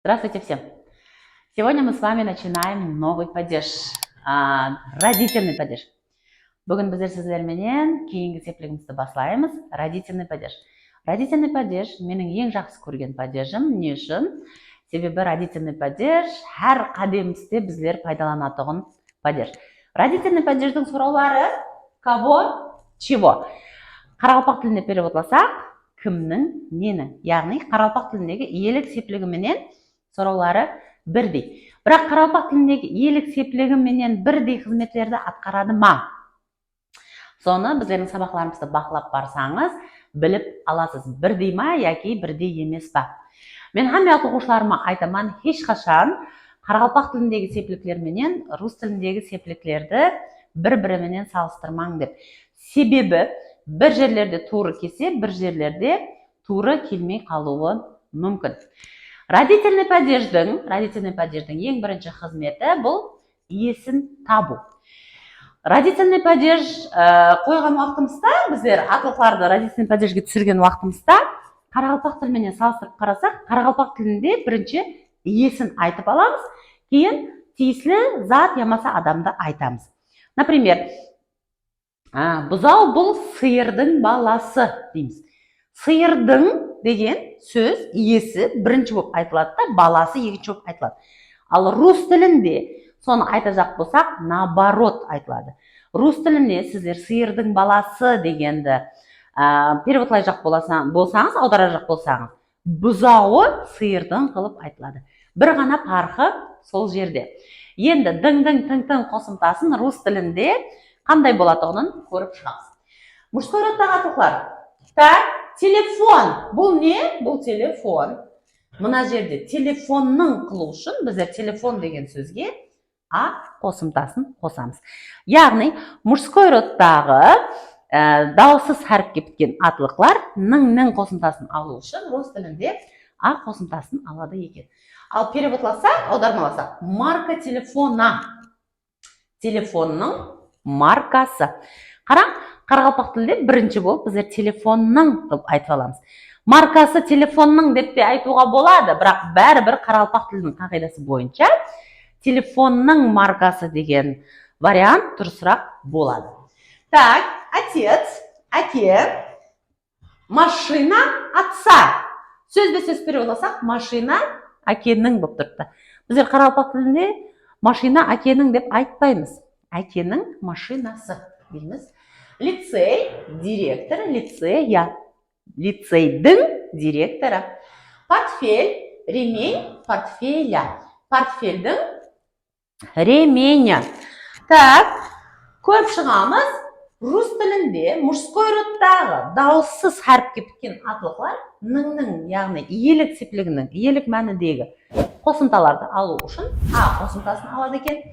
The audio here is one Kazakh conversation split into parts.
Здравствуйте всем! Сегодня мы с вами начинаем новый падеж, родительный падеж. Бүгін біздер сіздерменен кейінгі сеплігімізді бастаймыз. Родительный падеж. Родительный падеж менің ең жақсы көрген падежім. Не үшін? Себебі родительный падеж әр қадемісте біздер пайдаланатұғын падеж. Родительный падеждің сұраулары кого, чего. Қарақалпақ тілінде переводласақ, кімнің, нені. Яғни қарақалпақ тіліндегі иелік сеплігіменен сұраулары бірдей. Бірақ қарақалпақ тіліндегі иелік сеплігіменен бірдей қызметтерді атқарады ма? Соны біздердің сабақларымызды бақылап барсаңыз, біліп аласыз. Бірдей ма, яки бірдей емес па? Мен хамият оқушыларыма айтаман, ешқашан қарақалпақ тіліндегі сепліктерменен рус тіліндегі сепліктерді бір-біріменен салыстырмаң деп. Себебі бір жерлерде туры келсе, бір жерлерде туры келмей қалуы мүмкін. Родительный падеждің ең бірінші қызметі бұл иесін табу. Родительный падеж қойған уақытымызда, біздер аталықтарды родительный падежге түсірген уақытымызда қарақалпақ тіліменен салыстырып қарасақ, қарақалпақ тілінде бірінші иесін айтып аламыз, кейін тиесілі зат ямаса адамды айтамыз. Например, бұзау бұл сиырдың баласы дейміз. Сиырдың деген сөз иесі бірінші болып айтылады да, баласы екінші болып айтылады. Ал рус тілінде соны айтажақ болсақ, наоборот айтылады. Рус тілінде сіздер сиырдың баласы дегенді переводлай жақ болсаңыз, аудара жақ болсаңыз, бұзауы сиырдың қылып айтылады. Бір ғана парқы сол жерде. Енді дің-дің қосымтасын рус тілінде қандай болатығын көріп шығамыз. Мужской родтағы аталықтар. Так, телефон. Бұл не? Бұл телефон. Мына жерде телефонның қылу үшін біздер телефон деген сөзге қосымтасын қосамыз. Яғни, мужской родтағы дауыссыз әріпке біткен аталықтар ның қосымтасын алу үшін рус тілінде қосымтасын алады екен. Ал переводласақ, аудармаласақ, марка телефона. Телефонның маркасы. Қараң, қарақалпақ тілде бірінші болып біздер телефонның деп айтып аламыз. Маркасы телефонның деп те айтуға болады, бірақ бәрібір қарақалпақ тілінің қағидасы бойынша телефонның маркасы деген вариант дұрысырақ болады. Так, отец, әке, машина отца. Сөзбе-сөз переводласақ, машина әкенің болып тұрды. Біздер қарақалпақ тілінде машина әкенің деп айтпаймыз. Әкенің машинасы дейміз. Лицей, директор, лицея. Лицейдің директоры. Портфель, ремень, портфеля. Портфельдің ременя. Так, көп шығамыз. Рус тілінде мужской родтағы дауыссыз әріпке біткен аталықтар ның, яғни иелік сеплігінің, иелік мәніндегі қосымталарды алу үшін қосымтасын алады екен.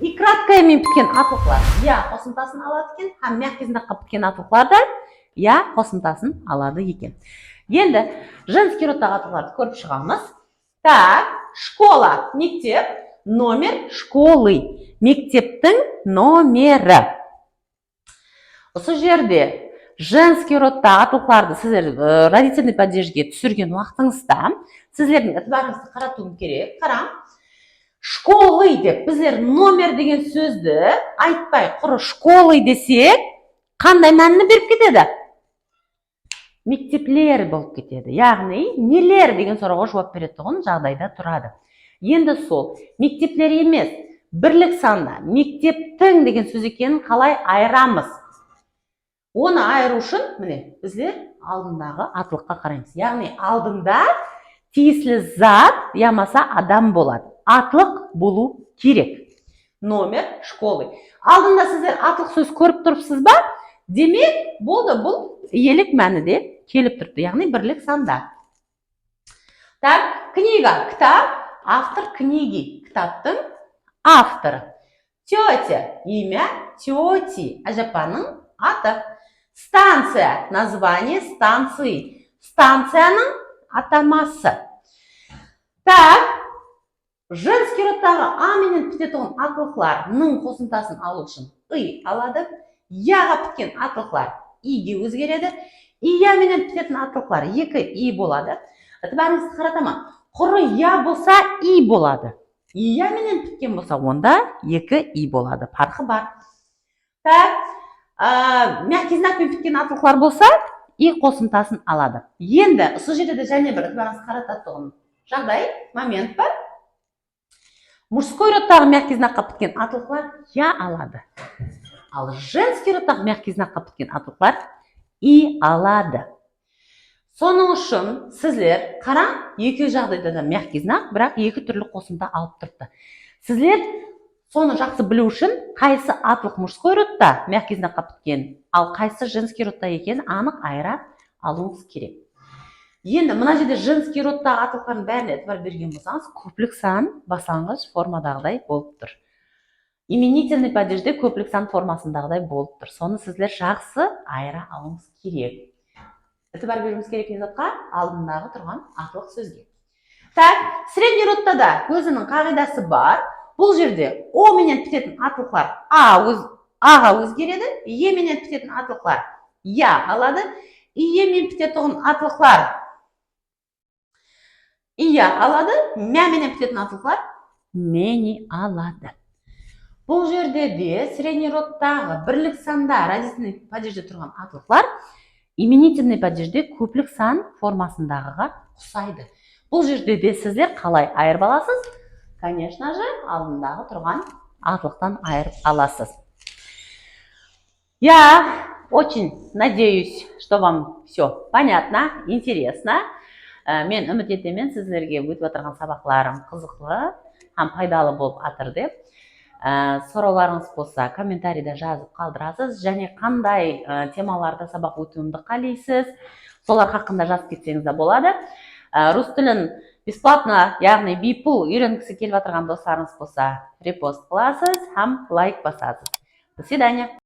И краткаямен біткен аталықтар қосымтасын алады екен. Мягкизінде біткен аталықтар да қосымтасын алады екен. Енді женский родтағы аталықтарды көріп шығамыз. Так, школа, мектеп, номер школы. Мектептің номері. Осы жерде женский родтағы аталықтарды сіздер родительный падежге түсірген уақытыңызда сіздердің ітбарыңызды қаратуым керек. Қарам, школы деп біздер номер деген сөзді айтпай, құры школы десек, қандай мәнін беріп кетеді? Мектеплер болып кетеді. Яғни, нелер деген сұрауға жауап беретұғын жағдайда тұрады. Енді сол, мектеплер емес, бірлік санда, мектептің деген сөз екенін қалай айырамыз? Оны айыру үшін, міне, біздер алдындағы аталыққа қараймыз. Яғни, алдында тиесілі зат, ямаса адам болады. Атылық болу керек. Номер школы. Алдында сіздер атылық сөз көріп тұрыпсыз ба? Демек, болды бұл иелік мәні де келіп тұрды. Яғни, бірлік санда. Так, книга, кітап, автор книги. Кітаптың авторы. Тетя, имя тети. Ажапаның аты. Станция, название станции. Станцияның атамасы. Так, женский родтағы менен бітетін аталықтар ның қосымтасын алу үшін алады. Яға біткен аталықтар иге өзгереді. Ия менен бітетін аталықтар екі и болады. Бәріңізді қаратама. Құры я болса и болады. Я менен біткен болса, онда екі и болады. Парқы бар. Так, мягкий знакпен біткен атылықлар болса, и қосымтасын алады. Енді, сол жерде және бір ытбағыз қарататығын жағдай, момент бар. Мужской родтағы мягкий знакқа біткен атылықлар я алады. Ал женский родтағы мягкий знакқа біткен атылықлар и алады. Соның үшін сізлер қара, екі жағдайда да мягкий знак, бірақ екі түрлі қосымта алып тұрды. Сізлер соны жақсы білу үшін қайсы атылық мужской родта мягкий знакқа біткен, ал қайсы женский родта екенін анық айыра алуыңыз керек. Енді мына жерде женский родтағы атылықтардың бәріне әтібар берген болсаңыз, көплік сан баслангыч формадағыдай болып тұр. Именительный падежде көплік сан формасындағыдай болып тұр. Соны сізлер жақсы айыра алуыңыз керек. Әтібар беруіміз керек не затқа? Алдындағы тұрған атылық сөзге. Так, средний родта да өзінің қағидасы бар. Бұл жерде о менен бітетін атылықлар аға өзгереді, е менен бітетін атылықлар я алады, ие мен бітетін атылықлар ия алады, мә менен бітетін атылықлар мені алады. Бұл жерде де средний родтағы бірлік санда родительный падежде тұрған атылықлар именительный падежде көплік сан формасындағыға ұқсайды. Бұл жерде де сіздер қалай айырып аласыз? Конечно же, алдындағы тұрған атылықтан айырып аласыз. Я очень надеюсь, что вам все понятно, интересно. Мен үміт етемін сіздерге өтіп отырған сабақларым қызықты, һәм пайдалы болып атыр деп. Сұрауларыңыз болса, комментарийда жазып қалдырасыз, және қандай темаларда сабақ өтуімді қалайсыз, солар хақында жазып кетсеңіз де болады. Рус тілін бесплатно, яғни бейпул үйренгісі келіп отырған достарыңыз болса, репост қыласыз, һәм лайк басасыз. До свидания.